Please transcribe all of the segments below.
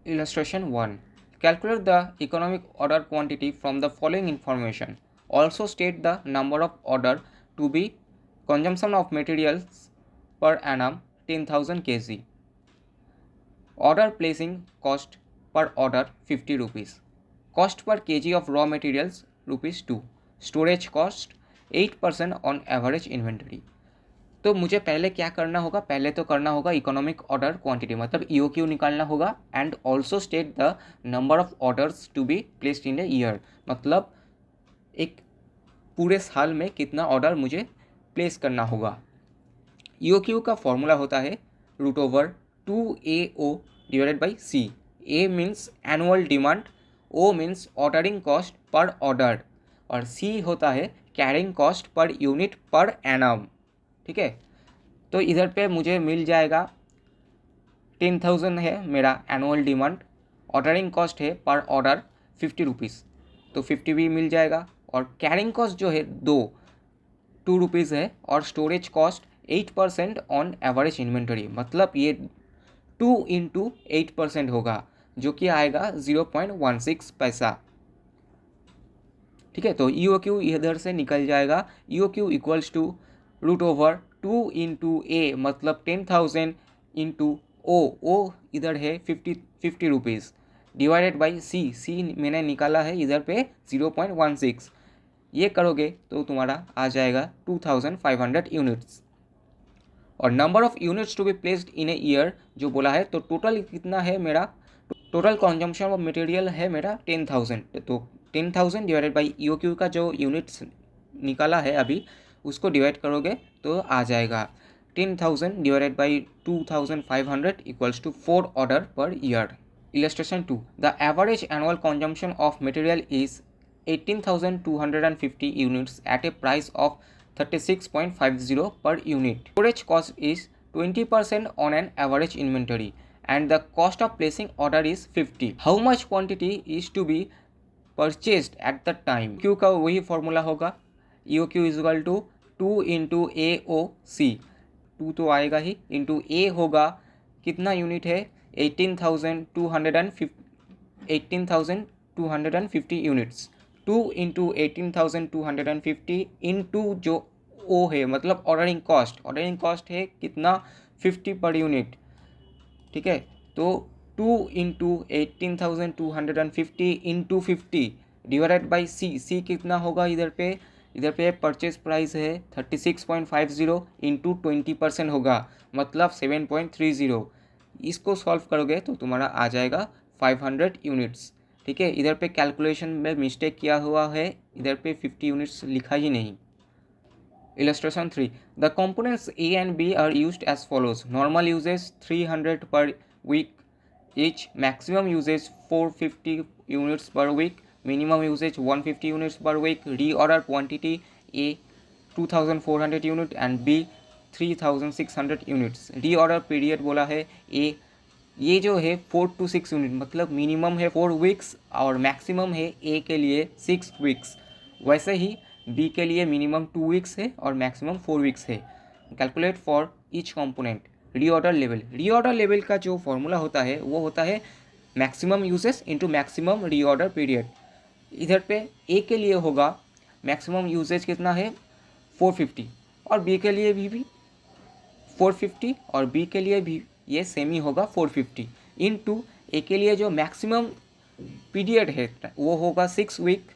Illustration 1. Calculate the economic order quantity from the following information. Also state the number of order to be consumption of materials per annum 10,000 kg. Order placing cost per order 50 rupees. Cost per kg of raw materials rupees 2. Storage cost 8% on average inventory. तो मुझे पहले क्या करना होगा, पहले तो करना होगा इकोनॉमिक ऑर्डर क्वांटिटी मतलब ईओक्यू निकालना होगा and also state the number of orders to be placed in a year मतलब एक पूरे साल में कितना ऑर्डर मुझे प्लेस करना होगा। ईओक्यू का फॉर्मूला होता है √2AO divided by C. A means annual demand, O means ordering cost per order और सी होता है carrying cost per unit per annum. ठीक है, तो इधर पे मुझे मिल जाएगा 10,000 है मेरा एनुअल डिमांड, ऑर्डरिंग कॉस्ट है पर ऑर्डर 50 रुपीज़ तो 50 भी मिल जाएगा और कैरिंग कॉस्ट जो है 2 रुपीज़ है और storage cost 8% on average inventory मतलब ये 2 × 8% होगा जो कि आएगा 0.16 पैसा। ठीक है, तो ईओक्यू इधर से निकल जाएगा। ईओक्यू इक्वल्स टू √2 × A मतलब 10,000 × O इधर है 50 रुपीज़ डिवाइडेड बाई सी मैंने निकाला है इधर पे 0.16। ये करोगे तो तुम्हारा आ जाएगा 2,500 यूनिट्स और number of units to be placed in a year जो बोला है तो टोटल कितना है मेरा, टोटल कंजम्पशन ऑफ मटेरियल है मेरा 10,000 तो 10,000 डिवाइडेड बाई ईओक्यू का जो यूनिट्स निकाला है अभी उसको डिवाइड करोगे तो आ जाएगा 10,000 divided by 2,500 equals to 4 order per year. Illustration 2. The average annual consumption of material is 18,250 units at a price of 36.50 per unit. Storage cost is 20% on an average inventory and the cost of placing order is 50. How much quantity is to be purchased at the time? Q का वही formula होगा EOQ is equal to 2 × AOC। 2 तो आएगा ही into A होगा कितना unit है 18,250 units 2 × 18,250 into जो O है मतलब ऑर्डरिंग कॉस्ट है कितना 50 पर यूनिट। ठीक है, तो 2 × 18,250 इंटू 50 डिवाइडेड बाई सी कितना होगा इधर पे परचेज प्राइस है 36.50 इंटू 20% होगा मतलब 7.30। इसको सॉल्व करोगे तो तुम्हारा आ जाएगा 500 यूनिट्स। ठीक है, इधर पे कैलकुलेशन में मिस्टेक किया हुआ है, इधर पे 50 यूनिट्स लिखा ही नहीं। Illustration 3. The components A and B are used as follows. Normal usage 300 per week each, maximum usage 450 units per week, minimum usage 150 units per week, reorder quantity A 2,400 unit and B 3,600 units। reorder period बोला है A, ये जो है 4 to 6 unit मतलब minimum है 4 weeks और maximum है A के लिए 6 वीक्स, वैसे ही B के लिए मिनिमम 2 वीक्स है और मैक्सिमम 4 वीक्स है। Calculate for each component. Reorder level का जो फॉर्मूला होता है वो होता है maximum uses into maximum reorder period. इधर पे A के लिए होगा मैक्सिमम यूजेज कितना है 450 और B के लिए भी 450 और B के लिए भी ये सेम ही होगा 450 इंटू A के लिए जो मैक्सिमम पीरियड है वो होगा 6 वीक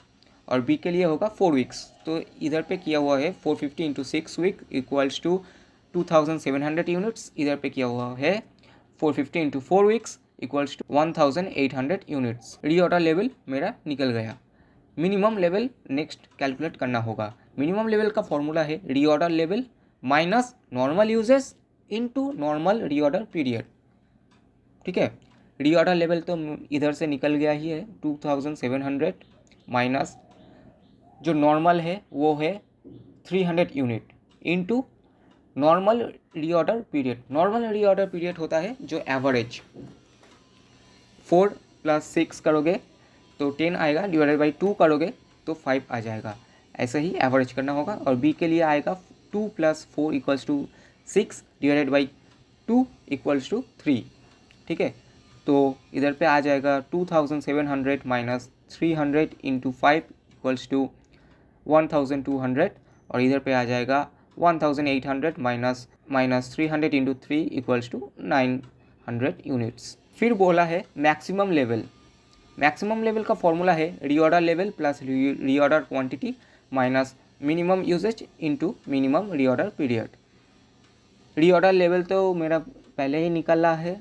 और B के लिए होगा 4 वीक्स। तो इधर पे किया हुआ है 450 into 6 week equals to 2,700 units. इधर पे किया हुआ है 450 into 4 weeks equals to 1,800 units. Reorder level मेरा निकल गया। मिनिमम लेवल नेक्स्ट कैलकुलेट करना होगा। मिनिमम लेवल का फॉर्मूला है reorder level minus normal usages into normal reorder period. ठीक है, रीऑर्डर लेवल तो इधर से निकल गया ही है 2,700 माइनस जो नॉर्मल है वो है 300 unit into normal reorder period. Normal reorder period होता है जो एवरेज 4 + 6 करोगे तो 10 आएगा, डिवाइडेड बाई 2 करोगे तो 5 आ जाएगा। ऐसे ही एवरेज करना होगा और B के लिए आएगा 2 + 4 = 6 डिवाइडेड बाई 2 = 3। ठीक है, तो इधर पे आ जाएगा 2700 माइनस 300 इंटू 5 इक्वल्स टू 1200 और इधर पे आ जाएगा 1800 minus 300 into 3 equals to 900 units. फिर बोला है मैक्सिमम लेवल। मैक्सिमम लेवल का फॉर्मूला है reorder level plus reorder quantity minus minimum usage into minimum reorder period. Reorder level तो मेरा पहले ही निकला है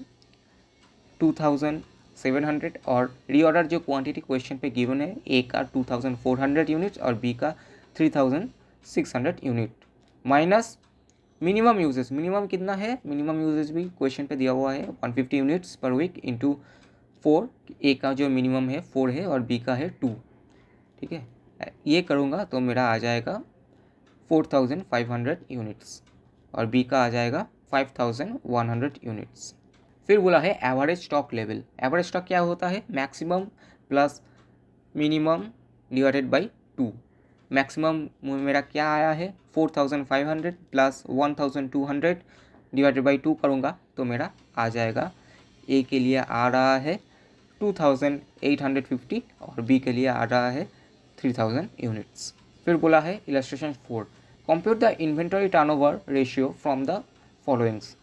2700 और रीऑर्डर जो क्वांटिटी क्वेश्चन पे गिवन है, ए का 2400 यूनिट्स और बी का 3600 unit minus minimum uses. Minimum कितना है, मिनिमम यूजेस भी क्वेश्चन पे दिया हुआ है 150 यूनिट्स पर वीक इंटू 4। ए का जो मिनिमम है 4 है और बी का है 2। ठीक है, ये करूँगा तो मेरा आ जाएगा 4500 यूनिट्स और बी का आ जाएगा 5100 यूनिट्स। फिर बोला है average stock level. Average stock क्या होता है, maximum plus minimum divided by 2। Maximum मेरा क्या आया है 4500 प्लस 1200 डिवाइडेड बाई 2 करूँगा तो मेरा आ जाएगा, ए के लिए आ रहा है 2850 और बी के लिए आ रहा है 3000 यूनिट्स। फिर बोला है illustration 4, compute the inventory turnover ratio from the followings.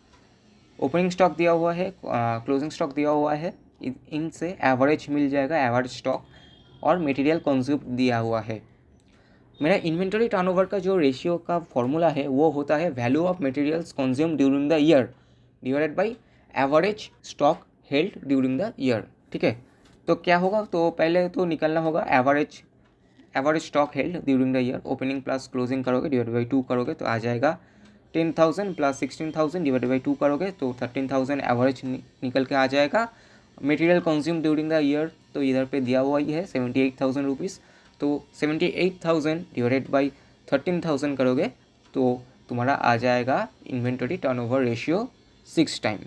Opening stock दिया हुआ है, क्लोजिंग स्टॉक दिया हुआ है, इनसे एवरेज मिल जाएगा, एवरेज स्टॉक और मटेरियल कंज्यूम दिया हुआ है। मेरा इन्वेंटरी टर्नओवर का जो रेशियो का फॉर्मूला है वो होता है value of materials consume during the year divided by average stock held during the year. ठीक है, तो क्या होगा, तो पहले तो निकलना होगा average stock held during the year. Opening plus closing करोगे डिवाइड बाई 2 करोगे तो आ जाएगा 10,000 प्लस 16,000 डिवाइड बाई 2 करोगे तो 13,000 एवरेज निकल के आ जाएगा। Material consume during the year तो इधर पे दिया हुआ ही है 78,000 रुपीज़, तो 78,000 डिवाइडेड बाई 13,000 करोगे तो तुम्हारा आ जाएगा इन्वेंटरी टर्नओवर रेशियो 6 टाइम।